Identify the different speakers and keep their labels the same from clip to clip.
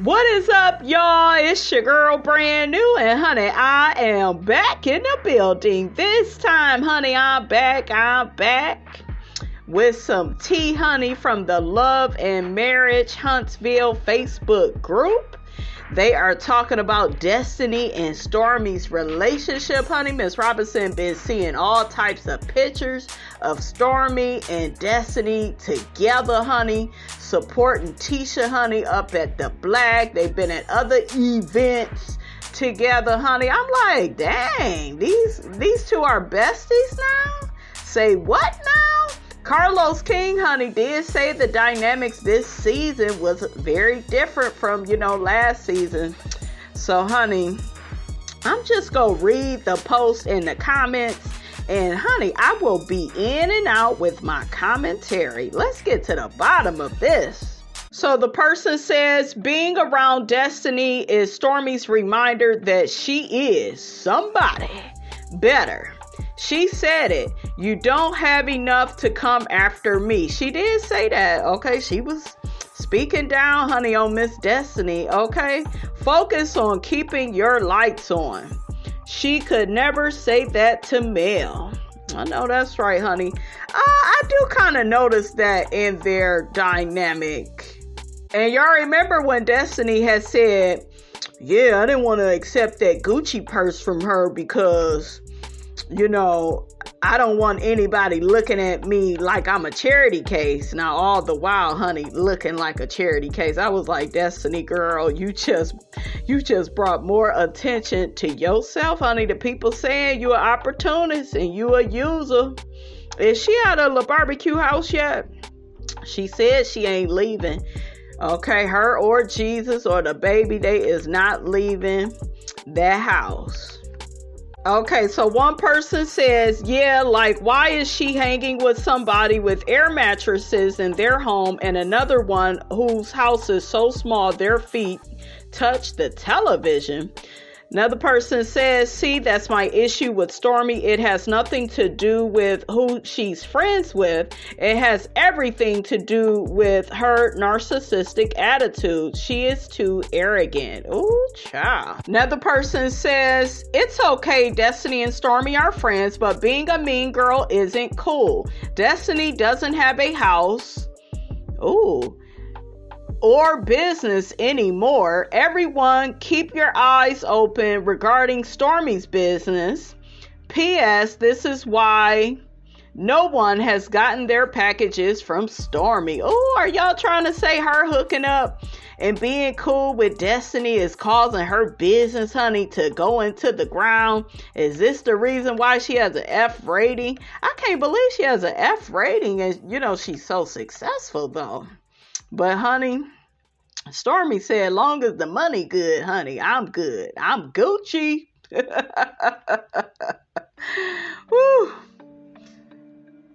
Speaker 1: What is up, y'all? It's your girl, brand new, and honey, I am back in the building. This time, honey, I'm back with some tea, honey, from the Love and Marriage Huntsville Facebook group. They are talking about Destiny and Stormy's relationship, honey. Miss Robinson been seeing all types of pictures of Stormy and Destiny together, honey, supporting Tisha, honey, up at the Black. They've been at other events together, honey. I'm like, dang, these two are besties now? Say what now? Carlos King, honey, did say the dynamics this season was very different from, last season. So, honey, I'm just going to read the post in the comments. And, honey, I will be in and out with my commentary. Let's get to the bottom of this. So the person says, being around Destiny is Stormy's reminder that she is somebody better. She said it. You don't have enough to come after me. She did say that. Okay. She was speaking down, honey, on Miss Destiny. Okay. Focus on keeping your lights on. She could never say that to Mel. I know that's right, honey. I do kind of notice that in their dynamic. And y'all remember when Destiny had said, yeah, I didn't want to accept that Gucci purse from her because, I don't want anybody looking at me like I'm a charity case. Now, all the while, honey, looking like a charity case. I was like, Destiny girl, you just brought more attention to yourself, honey. The people saying you an opportunist and you a user. Is she out of the barbecue house yet? She said she ain't leaving. Okay, her or Jesus or the baby, they is not leaving that house. Okay, so one person says, yeah, like, why is she hanging with somebody with air mattresses in their home and another one whose house is so small their feet touch the television? Another person says, see, that's my issue with Stormy. It has nothing to do with who she's friends with. It has everything to do with her narcissistic attitude. She is too arrogant. Ooh, child. Another person says, it's okay, Destiny and Stormy are friends, but being a mean girl isn't cool. Destiny doesn't have a house. Ooh. Or business anymore. Everyone, keep your eyes open regarding Stormy's business. P.S. This is why no one has gotten their packages from Stormy. Oh, are y'all trying to say her hooking up and being cool with Destiny is causing her business, honey, to go into the ground? Is this the reason why she has an F rating? I can't believe she has an F rating and, she's so successful, though. But, honey, Stormy said, long as the money good, honey, I'm good. I'm Gucci. Woo.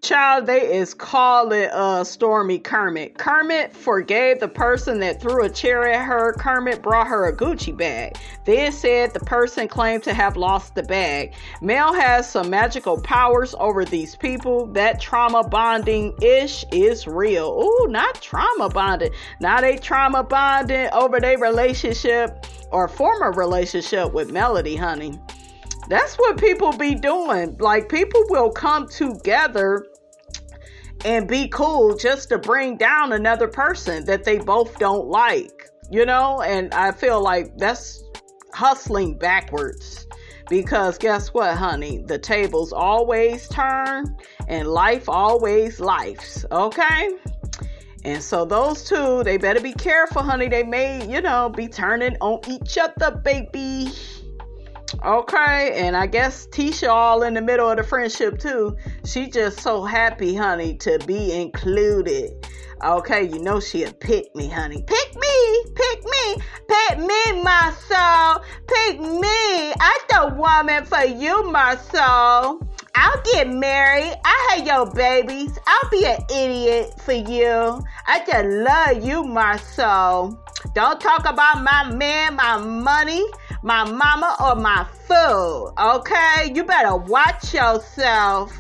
Speaker 1: Child, they is calling Stormy Kermit. Kermit forgave the person that threw a chair at her. Kermit brought her a Gucci bag. Then said the person claimed to have lost the bag. Mel has some magical powers over these people. That trauma bonding-ish is real. Ooh, not trauma bonding. Now they trauma bonding over their relationship or former relationship with Melody, honey. That's what people be doing. Like, people will come together and be cool just to bring down another person that they both don't like, and I feel like that's hustling backwards because guess what, honey? The tables always turn and life always lifes, okay? And so those two, they better be careful, honey. They may, be turning on each other, baby. Okay, and I guess Tisha all in the middle of the friendship too. She just so happy, honey, to be included. Okay, she'll pick me, honey. Pick me, my soul. Pick me. I'm the woman for you, my soul. I'll get married. I'll have your babies. I'll be an idiot for you. I just love you, my soul. Don't talk about my man, my money, my mama, or my food, okay? You better watch yourself,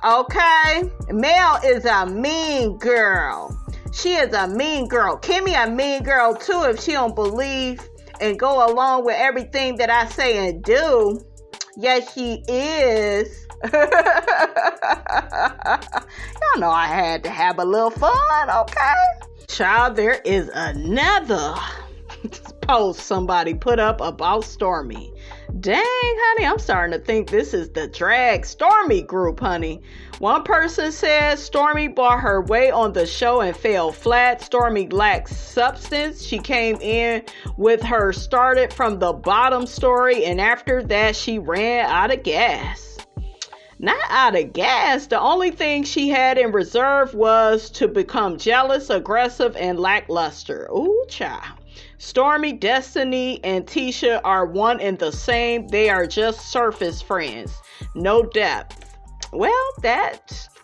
Speaker 1: okay? Mel is a mean girl. She is a mean girl. Kimmy a mean girl too if she don't believe and go along with everything that I say and do. Yes, she is. Y'all know I had to have a little fun, okay? Child, there is another post somebody put up about Stormy. Dang, honey, I'm starting to think this is the drag Stormy group, honey. One person says Stormy bought her way on the show and fell flat. Stormy lacks substance. She came in with her started from the bottom story, and after that she ran out of gas. Not out of gas. The only thing she had in reserve was to become jealous, aggressive, and lackluster. Ooh, child. Stormy, Destiny, and Tisha are one and the same. They are just surface friends. No depth. Well,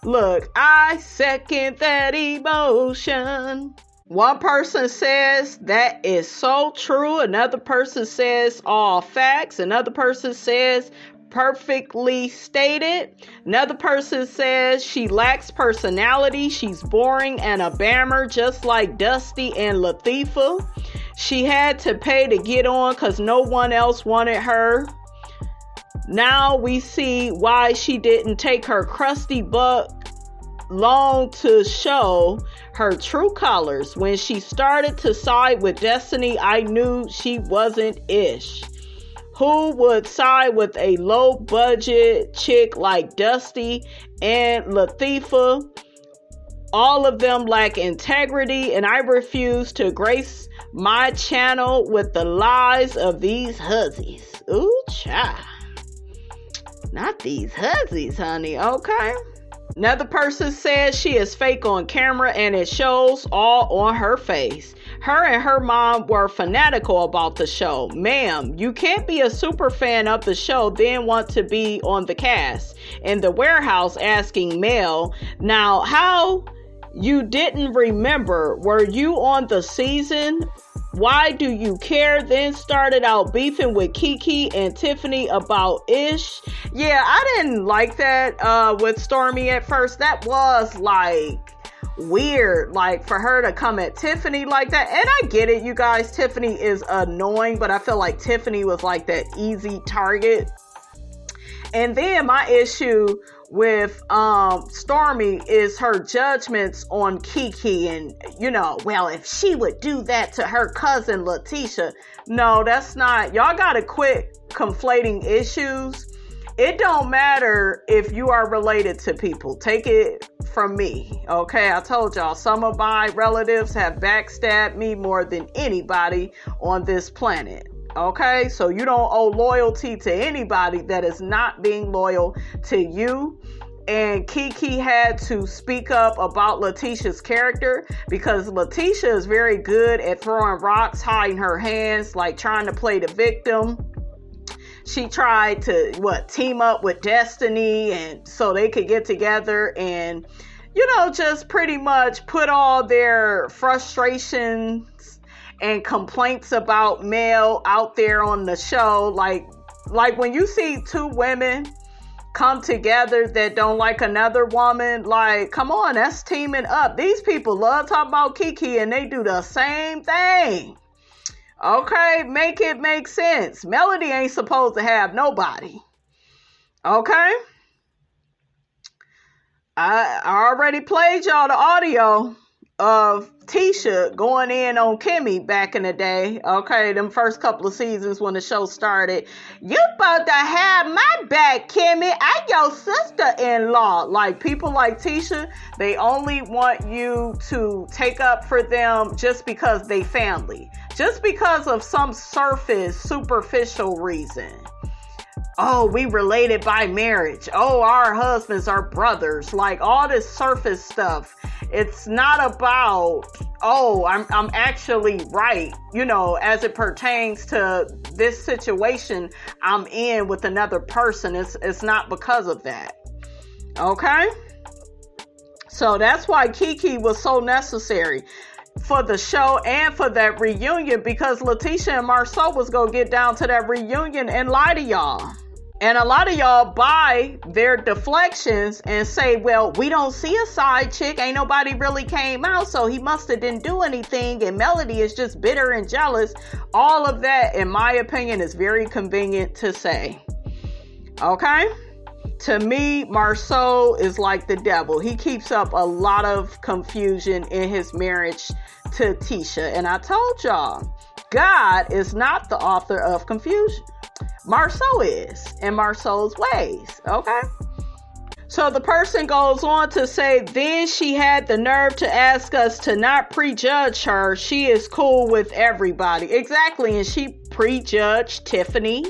Speaker 1: look, I second that emotion. One person says that is so true. Another person says all facts. Another person says perfectly stated. Another person says she lacks personality. She's boring and a bammer, just like Dusty and Latifah. She had to pay to get on because no one else wanted her. Now we see why she didn't take her crusty butt long to show her true colors. When she started to side with Destiny, I knew she wasn't ish. Who would side with a low budget chick like Dusty and Latifah? All of them lack integrity, and I refuse to grace my channel with the lies of these hussies. Ooh, child. Not these hussies, honey, okay? Another person says she is fake on camera and it shows all on her face. Her and her mom were fanatical about the show. Ma'am, you can't be a super fan of the show, then want to be on the cast. In the warehouse asking Mel, now how you didn't remember? Were you on the season? Why do you care? Then started out beefing with Kiki and Tiffany about Ish. Yeah, I didn't like that with Stormy at first. That was like weird, like for her to come at Tiffany like that. And I get it, you guys, Tiffany is annoying, but I feel like Tiffany was like that easy target. And then my issue with Stormy is her judgments on Kiki, and well, if she would do that to her cousin Letitia. No, that's not. Y'all gotta quit conflating issues. It don't matter if you are related to people. Take it from me, okay? I told y'all some of my relatives have backstabbed me more than anybody on this planet. Okay, so you don't owe loyalty to anybody that is not being loyal to you. And Kiki had to speak up about Letitia's character because Letitia is very good at throwing rocks, hiding her hands, like trying to play the victim. She tried to team up with Destiny and so they could get together and just pretty much put all their frustrations and complaints about Mel out there on the show. Like when you see two women come together that don't like another woman, like, come on, that's teaming up. These people love talking about Kiki and they do the same thing. Okay, make it make sense. Melody ain't supposed to have nobody. Okay? I already played y'all the audio of Tisha going in on Kimmy back in the day. Okay, them first couple of seasons when the show started. You supposed to have my back, Kimmy. I'm your sister-in-law. Like, people like Tisha, they only want you to take up for them just because they family. Just because of some surface, superficial reason. Oh, we related by marriage. Oh, our husbands are brothers. Like all this surface stuff. It's not about, oh, I'm actually right, as it pertains to this situation I'm in with another person. It's not because of that. Okay? So that's why Kiki was so necessary for the show and for that reunion, because Letitia and Marceau was going to get down to that reunion and lie to y'all. And a lot of y'all buy their deflections and say, well, we don't see a side chick. Ain't nobody really came out, so he must have didn't do anything. And Melody is just bitter and jealous. All of that, in my opinion, is very convenient to say. Okay? To me, Marceau is like the devil. He keeps up a lot of confusion in his marriage to Tisha. And I told y'all, God is not the author of confusion. Marceau is, in Marceau's ways, okay? So the person goes on to say, then she had the nerve to ask us to not prejudge her. She is cool with everybody. Exactly, and she prejudged Tiffany.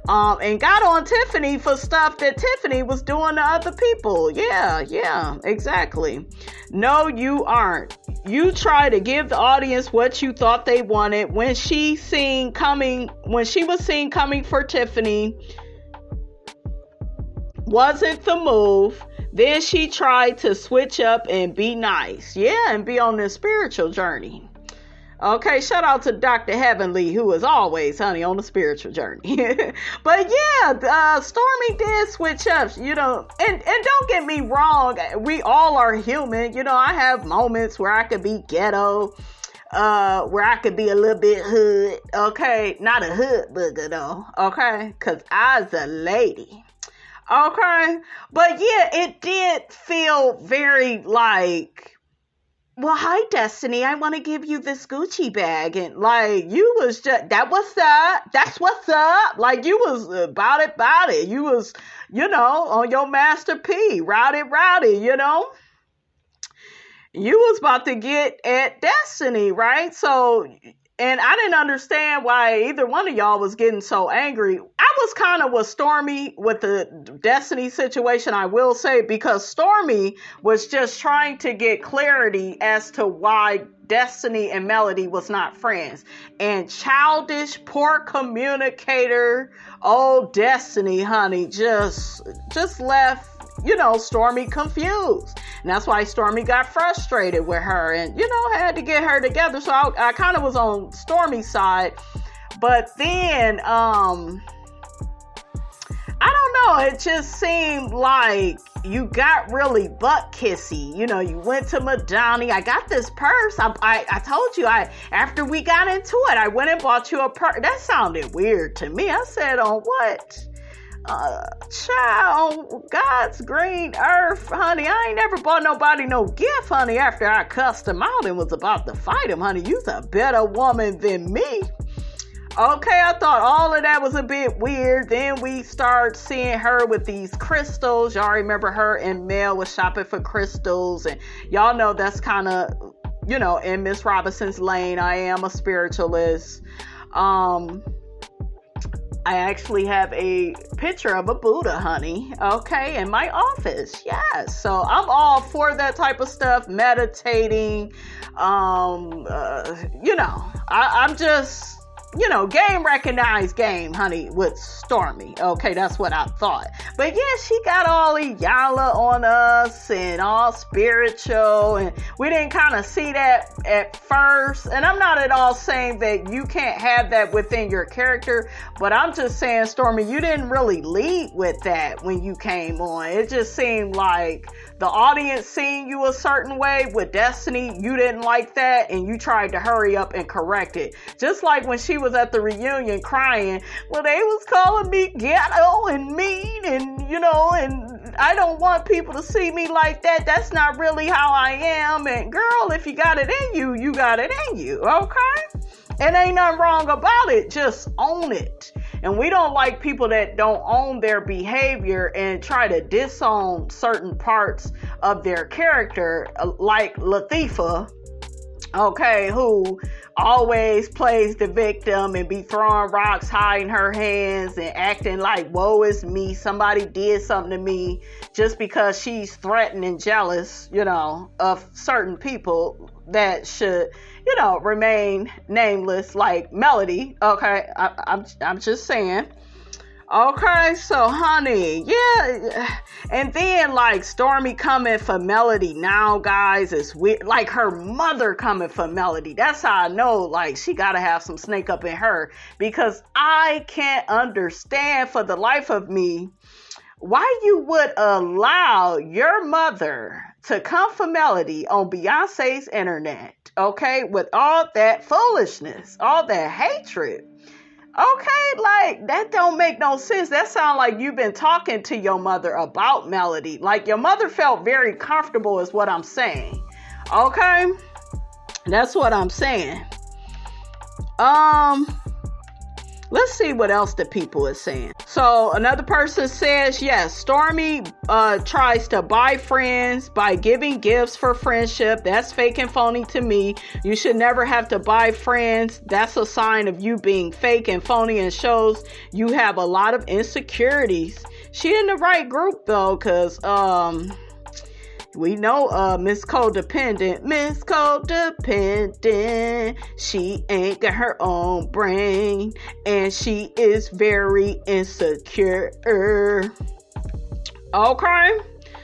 Speaker 1: And got on Tiffany for stuff that Tiffany was doing to other people. Yeah, exactly. No, you aren't. You try to give the audience what you thought they wanted. When she was seen coming for Tiffany, wasn't the move. Then she tried to switch up and be nice. Yeah, and be on this spiritual journey. Okay, shout out to Dr. Heavenly, who is always, honey, on the spiritual journey. But yeah, Stormy did switch up, and don't get me wrong, we all are human. I have moments where I could be ghetto, where I could be a little bit hood, okay? Not a hood booger though, okay? Because I's a lady, okay? But yeah, it did feel very like, well, hi, Destiny, I want to give you this Gucci bag. And like, you was just, that's what's up. Like, you was about it. You was, on your Master P, rowdy. You was about to get at Destiny, right? So, and I didn't understand why either one of y'all was getting so angry. I was kind of with Stormy with the Destiny situation, I will say, because Stormy was just trying to get clarity as to why Destiny and Melody was not friends. And childish, poor communicator, old Destiny, honey, just left Stormy confused. And that's why Stormy got frustrated with her and, had to get her together. So I kind of was on Stormy's side. But then, I don't know. It just seemed like you got really butt kissy. You went to Madani. I got this purse. I told you, after we got into it, I went and bought you a purse. That sounded weird to me. I said, on what? Child, God's green earth, honey. I ain't never bought nobody no gift, honey, after I cussed him out and was about to fight him, honey. You's a better woman than me. Okay, I thought all of that was a bit weird. Then we start seeing her with these crystals. Y'all remember her and Mel was shopping for crystals, and y'all know that's kind of, in Miss Robinson's lane. I am a spiritualist. I actually have a picture of a Buddha, honey, okay, in my office. Yes. So I'm all for that type of stuff, meditating. I'm just, game recognized game, honey, with Stormy. Okay, that's what I thought. But yeah, she got all Iyala on us and all spiritual, and we didn't kind of see that at first. And I'm not at all saying that you can't have that within your character, but I'm just saying, Stormy, you didn't really lead with that when you came on. It just seemed like the audience seeing you a certain way. With Destiny, you didn't like that, and you tried to hurry up and correct it. Just like when she was at the reunion crying, well, they was calling me ghetto and mean, and and I don't want people to see me like that. That's not really how I am. And girl, if you got it in you, you got it in you, okay? And ain't nothing wrong about it. Just own it. And we don't like people that don't own their behavior and try to disown certain parts of their character, like Latifah, okay, who always plays the victim and be throwing rocks, hiding her hands, and acting like, woe is me, somebody did something to me, just because she's threatened and jealous, of certain people that should, remain nameless, like Melody. Okay, I'm just saying. Okay, so honey, yeah. And then like Stormy coming for Melody now, guys, it's weird. Like her mother coming for Melody. That's how I know like she gotta have some snake up in her, because I can't understand for the life of me why you would allow your mother to come for Melody on Beyonce's internet, okay, with all that foolishness, all that hatred. Okay, like, that don't make no sense. That sounds like you've been talking to your mother about Melody. Like, your mother felt very comfortable is what I'm saying. Okay? That's what I'm saying. Let's see what else the people is saying. So another person says, yes, Stormy tries to buy friends by giving gifts for friendship. That's fake and phony to me. You should never have to buy friends. That's a sign of you being fake and phony and shows you have a lot of insecurities. She in the right group though, because we know Miss Codependent, she ain't got her own brain, and she is very insecure. Okay.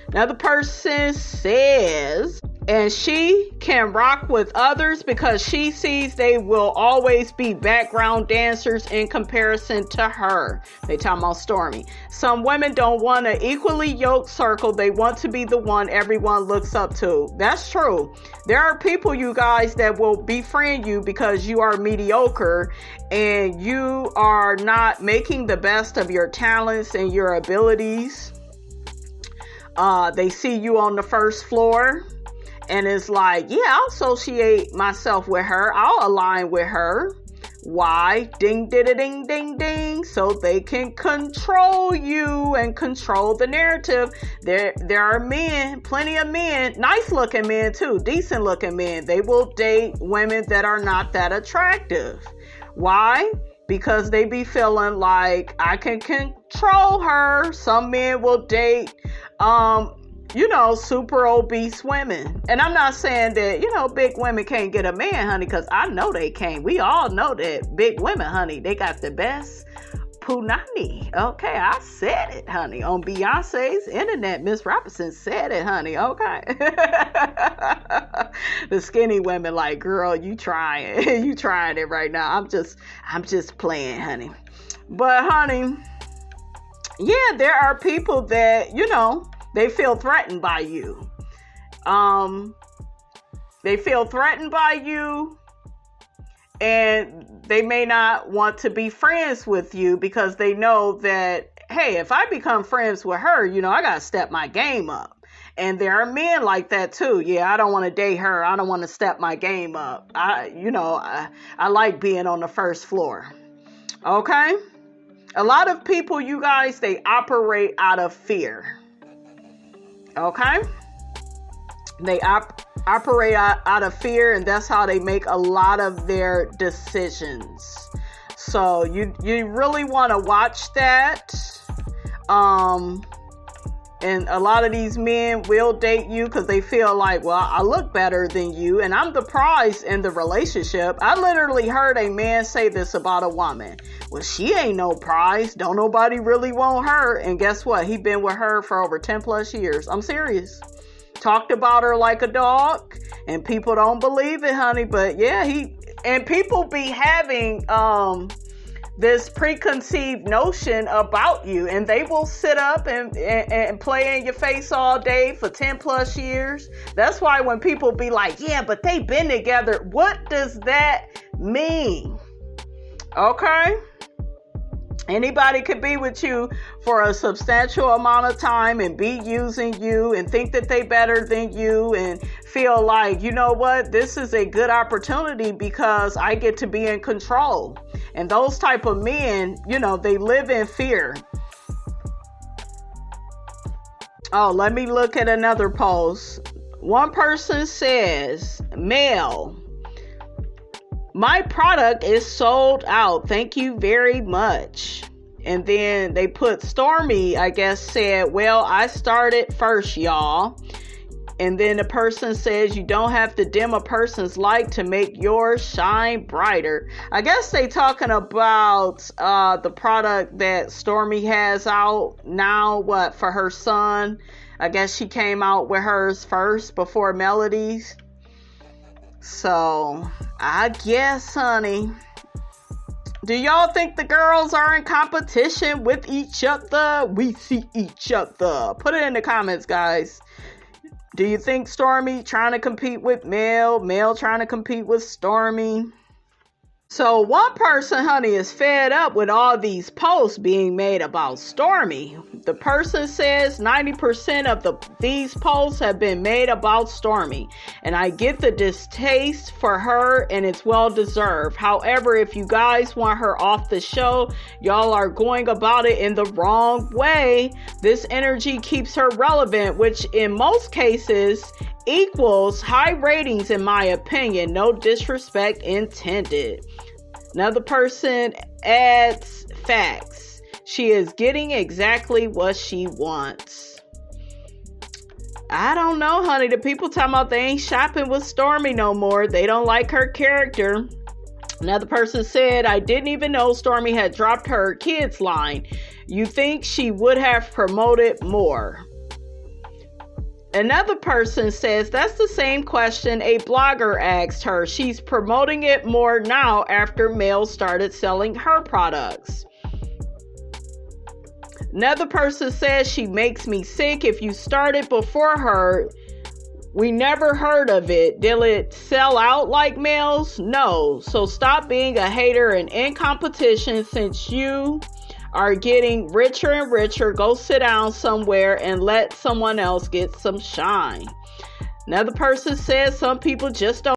Speaker 1: Another person says, and she can rock with others because she sees they will always be background dancers in comparison to her. They talking about Stormy. Some women don't want an equally yoked circle. They want to be the one everyone looks up to. That's true. There are people, you guys, that will befriend you because you are mediocre and you are not making the best of your talents and your abilities. They see you on the first floor. And it's like, yeah, I'll associate myself with her. I'll align with her. Why? Ding, ding, ding, ding, ding. So they can control you and control the narrative. There are men, plenty of men, nice looking men too, decent looking men. They will date women that are not that attractive. Why? Because they be feeling like I can control her. Some men will date, super obese women. And I'm not saying that, big women can't get a man, honey, because I know they can't. We all know that big women, honey, they got the best punani. Okay, I said it, honey. On Beyonce's internet, Miss Robinson said it, honey. Okay. The skinny women like, girl, you trying. You trying it right now. I'm just playing, honey. But, honey, yeah, there are people that, they feel threatened by you. They feel threatened by you, and they may not want to be friends with you because they know that, hey, if I become friends with her, I got to step my game up. And there are men like that too. Yeah, I don't want to date her. I don't want to step my game up. I like being on the first floor. Okay? A lot of people, you guys, they operate out of fear. Okay? They operate out of fear, and that's how they make a lot of their decisions. So you really want to watch that. And a lot of these men will date you because they feel like, well, I look better than you, and I'm the prize in the relationship. I literally heard a man say this about a woman. Well, she ain't no prize. Don't nobody really want her. And guess what? He been with her for over 10 plus years. I'm serious. Talked about her like a dog, and people don't believe it, honey. But yeah, people be having, this preconceived notion about you, and they will sit up and play in your face all day for 10 plus years. That's why when people be like, yeah, but they been together, what does that mean? Okay? Anybody could be with you for a substantial amount of time and be using you and think that they better than you and feel like, you know what, this is a good opportunity because I get to be in control. And those type of men, they live in fear. Oh, let me look at another post. One person says, male, my product is sold out. Thank you very much. And then they put Stormy, I guess, said, well, I started first, y'all. And then the person says you don't have to dim a person's light to make yours shine brighter. I guess they talking about the product that Stormy has out now, for her son. I guess she came out with hers first before Melody's. So, I guess, honey. Do y'all think the girls are in competition with each other? We see each other. Put it in the comments, guys. Do you think Stormy trying to compete with Mel? Mel trying to compete with Stormy? So one person, honey, is fed up with all these posts being made about Stormy. The person says 90% of these posts have been made about Stormy. And I get the distaste for her, and it's well deserved. However, if you guys want her off the show, y'all are going about it in the wrong way. This energy keeps her relevant, which in most cases equals high ratings, in my opinion. No disrespect intended. Another person adds facts. She is getting exactly what she wants. I don't know, honey. The people talking about they ain't shopping with Stormy no more. They don't like her character. Another person said, I didn't even know Stormy had dropped her kids line. You think she would have promoted more? Another person says that's the same question a blogger asked her. She's promoting it more now after Mel started selling her products. Another person says she makes me sick. If you started before her, we never heard of it. Did it sell out like Mel's? No. So stop being a hater and in competition since you are getting richer and richer. Go sit down somewhere and let someone else get some shine. Another person says some people just don't